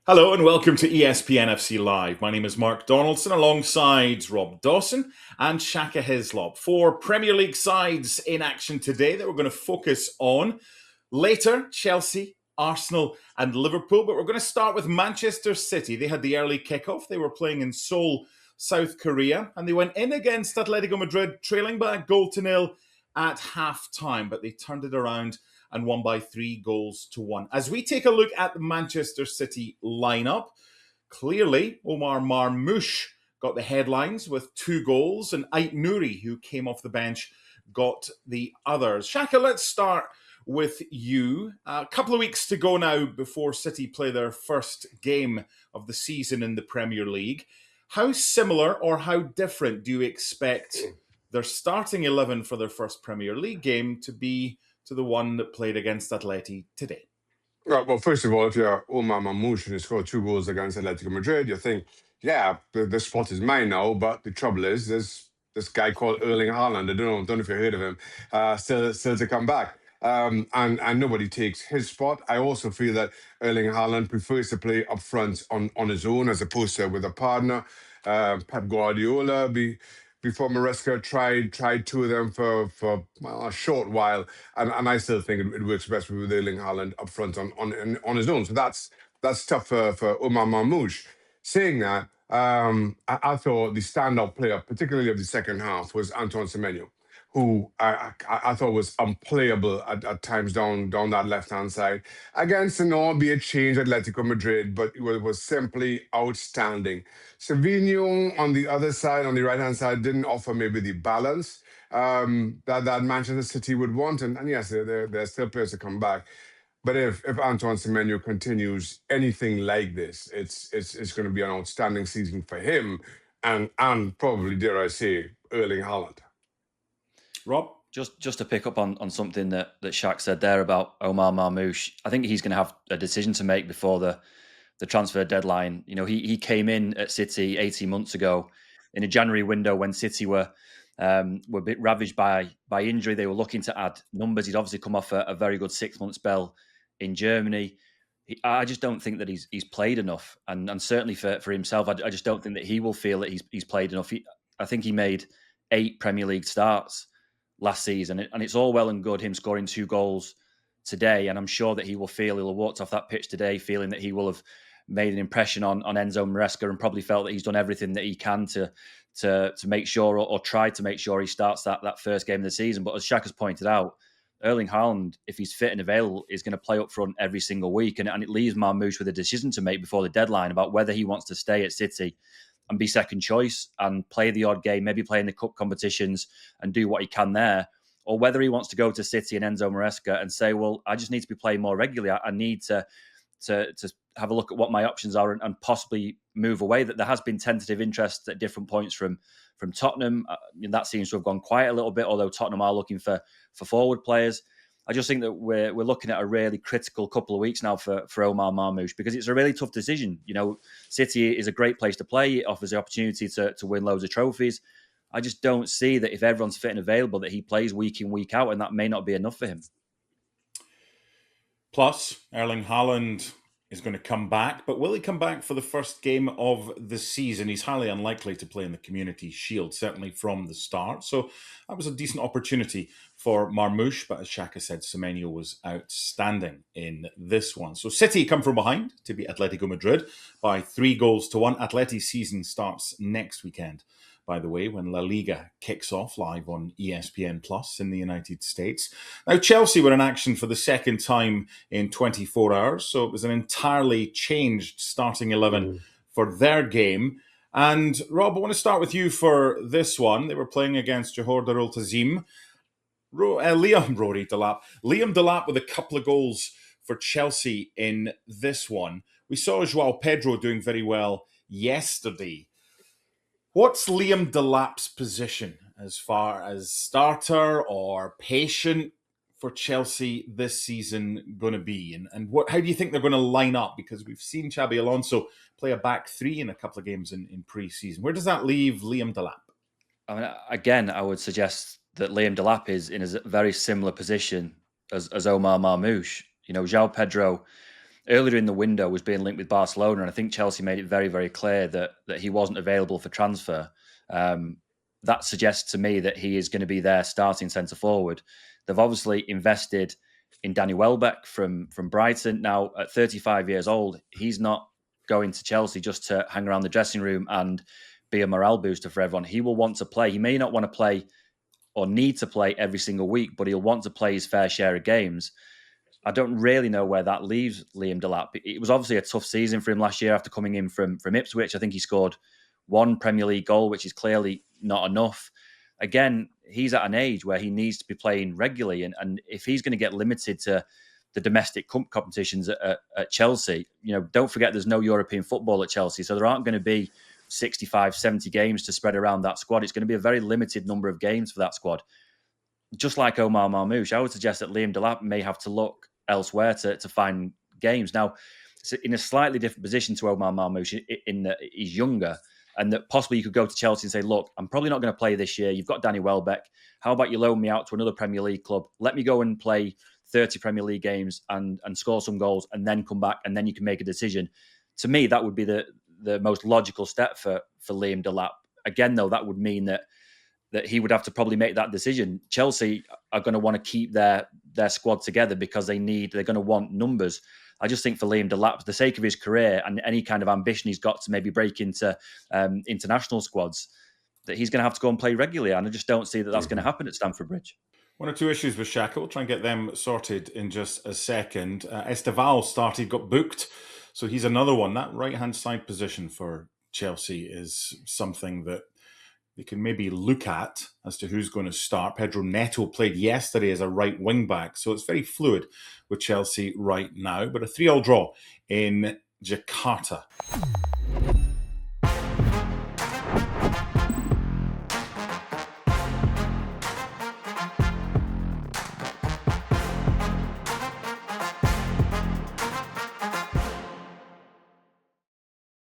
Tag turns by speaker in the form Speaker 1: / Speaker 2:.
Speaker 1: Hello and welcome to ESPN FC Live. My name is Mark Donaldson alongside Rob Dawson and Shaka Hislop. Four Premier League sides in action today that we're going to focus on. Later, Chelsea, Arsenal and Liverpool, but we're going to start with Manchester City. They had the early kickoff. They were playing in Seoul, South Korea, and they went in against Atletico Madrid, trailing by a 0-0 at half-time, but they turned it around and won by 3-1. As we take a look at the Manchester City lineup, clearly Omar Marmoush got the headlines with 2 goals, and Ait Nouri, who came off the bench, got the others. Shaka, let's start with you. A couple of weeks to go now before City play their first game of the season in the Premier League. How similar or how different do you expect their starting 11 for their first Premier League game to be to the one that played against Atleti today?
Speaker 2: Right, well, first of all, if you're Omar Mamouche and you score 2 goals against Atletico Madrid, you think, yeah, the spot is mine now. But the trouble is, there's this guy called Erling Haaland. I don't know if you heard of him. Still to come back. And nobody takes his spot. I also feel that Erling Haaland prefers to play up front on his own as opposed to with a partner. Pep Guardiola before Maresca tried 2 of them for a short while, and I still think it works best with Erling Haaland up front on his own. So that's tough for Omar Marmoush. Saying that, I thought the standout player, particularly of the second half, was Antoine Semenyo, who I thought was unplayable at times down that left hand side against an albeit changed Atletico Madrid, but it was simply outstanding. Savinho on the other side, on the right hand side, didn't offer maybe the balance that Manchester City would want, and yes, there's still players to come back. But if Antoine Semenyo continues anything like this, it's going to be an outstanding season for him, and probably, dare I say, Erling Haaland.
Speaker 1: Rob?
Speaker 3: Just to pick up on something that Shaq said there about Omar Marmoush, I think he's going to have a decision to make before the transfer deadline. You know, he came in at City 18 months ago in a January window when City were a bit ravaged by injury. They were looking to add numbers. He'd obviously come off a very good 6-month spell in Germany. I just don't think that he's played enough, and certainly for himself, I just don't think that he will feel that he's played enough. I think he made 8 Premier League starts last season, and it's all well and good him scoring 2 goals today, and I'm sure that he'll have walked off that pitch today feeling that he will have made an impression on Enzo Maresca and probably felt that he's done everything that he can to make sure or try to make sure he starts that first game of the season. But as Shaka's pointed out, Erling Haaland, if he's fit and available, is going to play up front every single week, and it leaves Marmoush with a decision to make before the deadline about whether he wants to stay at City and be second choice and play the odd game, maybe play in the cup competitions and do what he can there, or whether he wants to go to City and Enzo Maresca and say, well, I just need to be playing more regularly. I need to have a look at what my options are and possibly move away. That there has been tentative interest at different points from Tottenham. That seems to have gone quiet a little bit, although Tottenham are looking for forward players. I just think that we're looking at a really critical couple of weeks now for Omar Marmoush, because it's a really tough decision. You know, City is a great place to play. It offers the opportunity to win loads of trophies. I just don't see that if everyone's fit and available that he plays week in, week out, and that may not be enough for him.
Speaker 1: Plus, Erling Haaland is going to come back, but will he come back for the first game of the season? He's highly unlikely to play in the Community Shield, certainly from the start. So that was a decent opportunity for Marmoush, but as Shaka said, Semenyo was outstanding in this one. So City come from behind to beat Atletico Madrid by 3-1. Atleti's season starts next weekend, by the way, when La Liga kicks off live on ESPN Plus in the United States. Now, Chelsea were in action for the second time in 24 hours, so it was an entirely changed starting 11 for their game. And Rob, I want to start with you for this one. They were playing against Johor Darul Tazim. Liam Delap with a couple of goals for Chelsea in this one. We saw João Pedro doing very well yesterday. What's Liam Delap's position as far as starter or patient for Chelsea this season going to be? And how do you think they're going to line up? Because we've seen Xabi Alonso play a back 3 in a couple of games in pre-season. Where does that leave Liam Delap?
Speaker 3: I mean, again, I would suggest that Liam Delap is in a very similar position as Omar Marmoush. You know, João Pedro earlier in the window was being linked with Barcelona, and I think Chelsea made it very, very clear that he wasn't available for transfer. That suggests to me that he is going to be their starting centre forward. They've obviously invested in Danny Welbeck from Brighton. Now, at 35 years old, he's not going to Chelsea just to hang around the dressing room and be a morale booster for everyone. He will want to play. He may not want to play or need to play every single week, but he'll want to play his fair share of games. I don't really know where that leaves Liam Delap. It was obviously a tough season for him last year after coming in from Ipswich. I think he scored one Premier League goal, which is clearly not enough. Again, he's at an age where he needs to be playing regularly. And if he's going to get limited to the domestic competitions at Chelsea, don't forget there's no European football at Chelsea. So there aren't going to be 65, 70 games to spread around that squad. It's going to be a very limited number of games for that squad. Just like Omar Marmoush, I would suggest that Liam Delap may have to look elsewhere to find games. Now, it's in a slightly different position to Omar Marmoush in that he's younger, and that possibly you could go to Chelsea and say, look, I'm probably not going to play this year. You've got Danny Welbeck. How about you loan me out to another Premier League club? Let me go and play 30 Premier League games and score some goals and then come back, and then you can make a decision. To me, that would be the most logical step for Liam Delap. Again, though, that would mean that he would have to probably make that decision. Chelsea are going to want to keep their squad together because they're going to want numbers. I just think for Liam Delap, for the sake of his career and any kind of ambition he's got to maybe break into international squads, that he's going to have to go and play regularly. And I just don't see that that's going to happen at Stamford Bridge.
Speaker 1: One or two issues with Shaka. We'll try and get them sorted in just a second. Esteval started, got booked. So he's another one. That right-hand side position for Chelsea is something that they can maybe look at as to who's going to start. Pedro Neto played yesterday as a right wing-back, so it's very fluid with Chelsea right now. But a 3-3 draw in Jakarta.